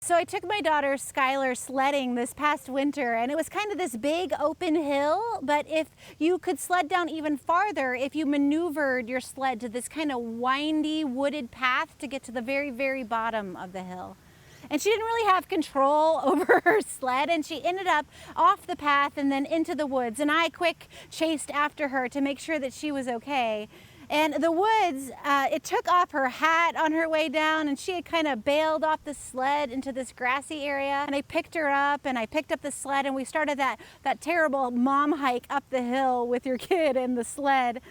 So I took my daughter Skylar sledding this past winter, and it was kind of this big open hill, but if you could sled down even farther, if you maneuvered your sled to this kind of windy wooded path to get to the very, very bottom of the hill. And she didn't really have control over her sled, and she ended up off the path and then into the woods, and I quick chased after her to make sure that she was okay. And the woods, it took off her hat on her way down, and she had kind of bailed off the sled into this grassy area. And I picked her up, and I picked up the sled, and we started that terrible mom hike up the hill with your kid in the sled.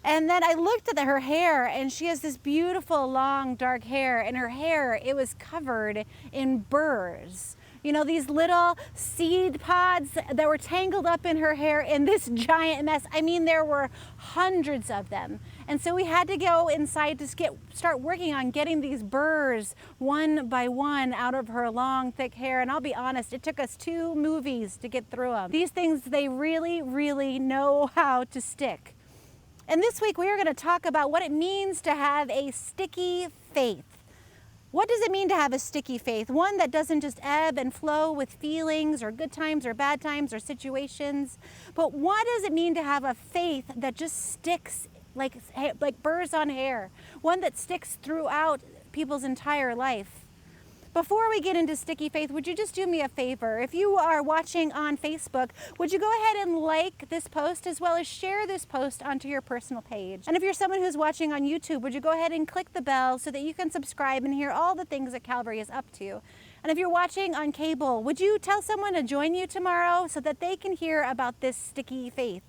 And then I looked at her hair, and she has this beautiful long dark hair, and her hair, it was covered in burrs. You know, these little seed pods that were tangled up in her hair in this giant mess. I mean, there were hundreds of them. And so we had to go inside to start working on getting these burrs one by one out of her long, thick hair. And I'll be honest, it took us 2 movies to get through them. These things, they really, really know how to stick. And this week we are going to talk about what it means to have a sticky faith. What does it mean to have a sticky faith? One that doesn't just ebb and flow with feelings or good times or bad times or situations. But what does it mean to have a faith that just sticks like burrs on hair? One that sticks throughout people's entire life. Before we get into sticky faith, would you just do me a favor? If you are watching on Facebook, would you go ahead and like this post as well as share this post onto your personal page? And if you're someone who's watching on YouTube, would you go ahead and click the bell so that you can subscribe and hear all the things that Calvary is up to? And if you're watching on cable, would you tell someone to join you tomorrow so that they can hear about this sticky faith?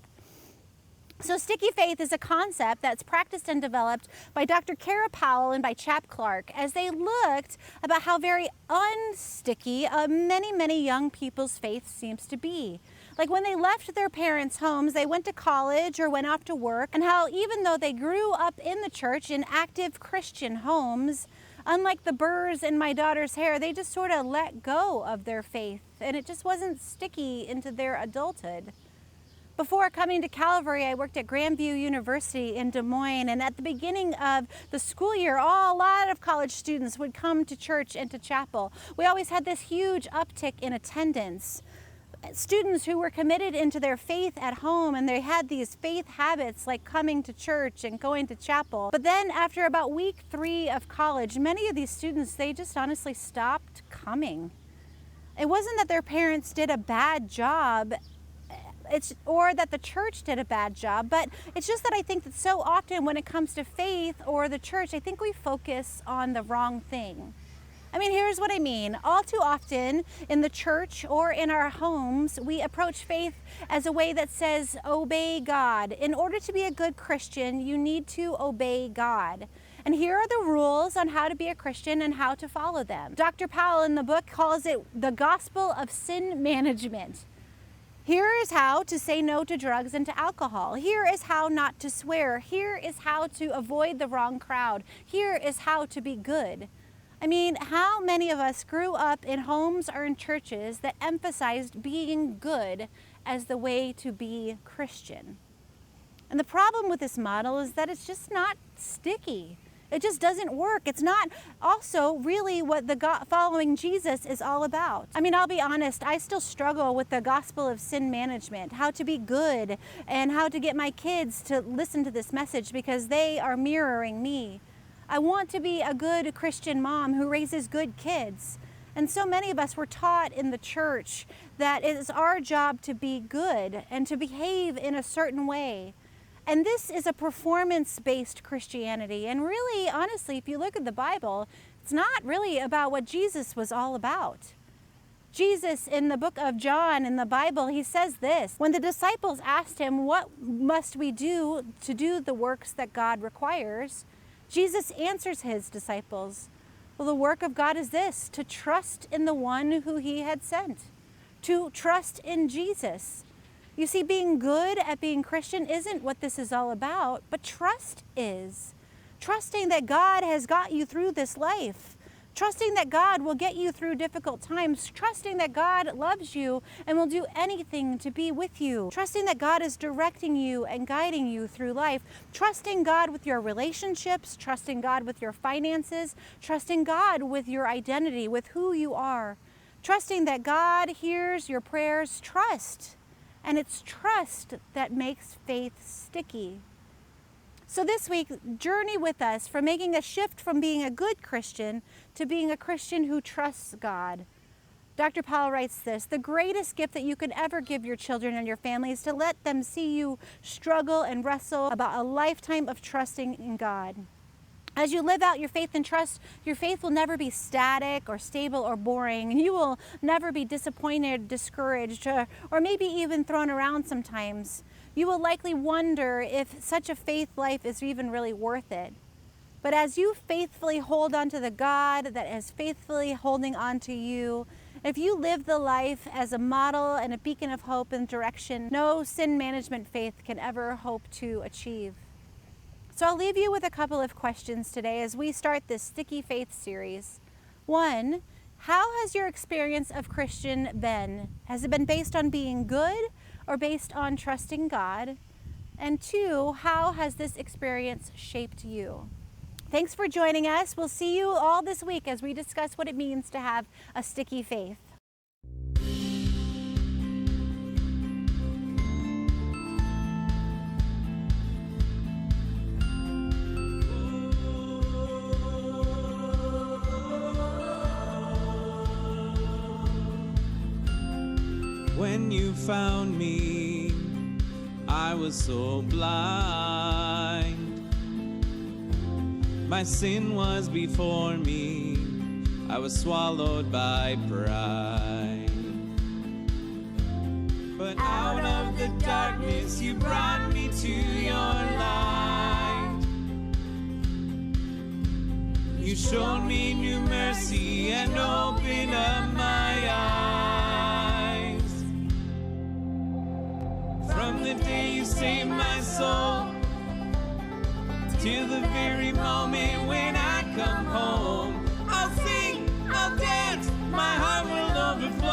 So sticky faith is a concept that's practiced and developed by Dr. Kara Powell and by Chap Clark as they looked about how very unsticky many, many young people's faith seems to be. Like when they left their parents' homes, they went to college or went off to work, and how even though they grew up in the church in active Christian homes, unlike the burrs in my daughter's hair, they just sort of let go of their faith, and it just wasn't sticky into their adulthood. Before coming to Calvary, I worked at Grandview University in Des Moines, and at the beginning of the school year, a lot of college students would come to church and to chapel. We always had this huge uptick in attendance. Students who were committed into their faith at home, and they had these faith habits like coming to church and going to chapel. But then after about week 3 of college, many of these students, they just honestly stopped coming. It wasn't that their parents did a bad job, or that the church did a bad job, but it's just that I think that so often when it comes to faith or the church, I think we focus on the wrong thing. I mean, here's what I mean. All too often in the church or in our homes, we approach faith as a way that says, obey God. In order to be a good Christian, you need to obey God. And here are the rules on how to be a Christian and how to follow them. Dr. Powell in the book calls it the gospel of sin management. Here is how to say no to drugs and to alcohol. Here is how not to swear. Here is how to avoid the wrong crowd. Here is how to be good. I mean, how many of us grew up in homes or in churches that emphasized being good as the way to be Christian? And the problem with this model is that it's just not sticky. It just doesn't work. It's not also really what following Jesus is all about. I mean, I'll be honest, I still struggle with the gospel of sin management, how to be good and how to get my kids to listen to this message because they are mirroring me. I want to be a good Christian mom who raises good kids. And so many of us were taught in the church that it is our job to be good and to behave in a certain way. And this is a performance-based Christianity. And really, honestly, if you look at the Bible, it's not really about what Jesus was all about. Jesus, in the book of John in the Bible, he says this. When the disciples asked him, what must we do to do the works that God requires? Jesus answers his disciples, well, the work of God is this, to trust in the one who he had sent, to trust in Jesus. You see, being good at being Christian isn't what this is all about, but trust is. Trusting that God has got you through this life. trusting that God will get you through difficult times, trusting that God loves you and will do anything to be with you, trusting that God is directing you and guiding you through life, trusting God with your relationships, trusting God with your finances, trusting God with your identity, with who you are, trusting that God hears your prayers. Trust. And it's trust that makes faith sticky. So this week, journey with us from making a shift from being a good Christian to being a Christian who trusts God. Dr. Paul writes this: the greatest gift that you can ever give your children and your family is to let them see you struggle and wrestle about a lifetime of trusting in God. As you live out your faith and trust, your faith will never be static or stable or boring. You will never be disappointed, discouraged, or maybe even thrown around sometimes. You will likely wonder if such a faith life is even really worth it. But as you faithfully hold on to the God that is faithfully holding on to you, if you live the life as a model and a beacon of hope and direction, no sin management faith can ever hope to achieve. So I'll leave you with a couple of questions today as we start this Sticky Faith series. 1, how has your experience of Christian been? Has it been based on being good or based on trusting God? And 2, how has this experience shaped you? Thanks for joining us. We'll see you all this week as we discuss what it means to have a sticky faith. When you found me, I was so blind. My sin was before me, I was swallowed by pride. But out of the darkness you brought me to your light. You showed me new mercy and opened up my eyes. From the day you saved my soul, till the very moment when I come home, I'll sing, I'll dance, my heart will overflow.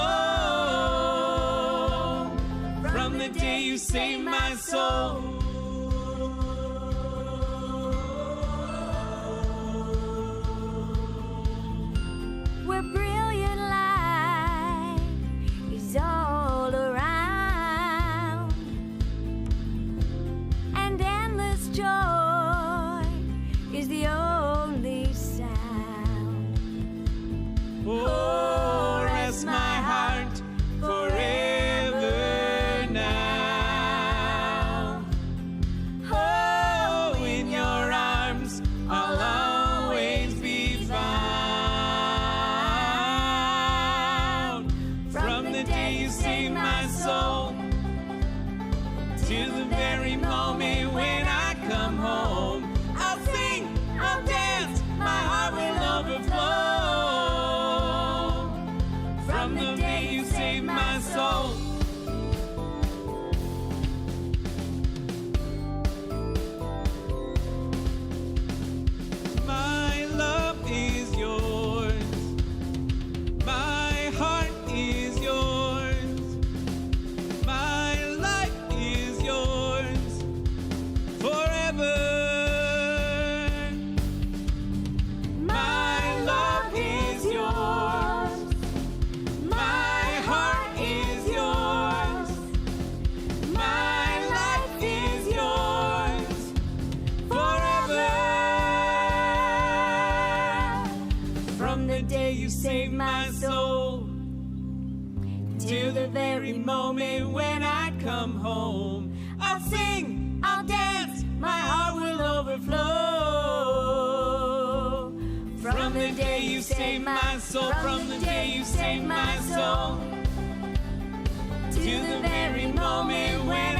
From the day you saved my soul. Where brilliant light is all around, and endless joy is the only sound. Oh, rest my heart forever now. Oh, in your arms I'll always be found. From the day you saved my soul, till the very moment when I come home, I'll sing, I'll dance, my heart will overflow. From the day you saved my soul. My love is yours, my heart is yours, my life is yours forever. My love is yours, my heart is yours, my life is yours forever. From the day you saved my soul, till the very moment when I come home, I'll sing, I'll dance, my heart will overflow. From the day you saved my soul, from the day you saved my soul, till the very moment when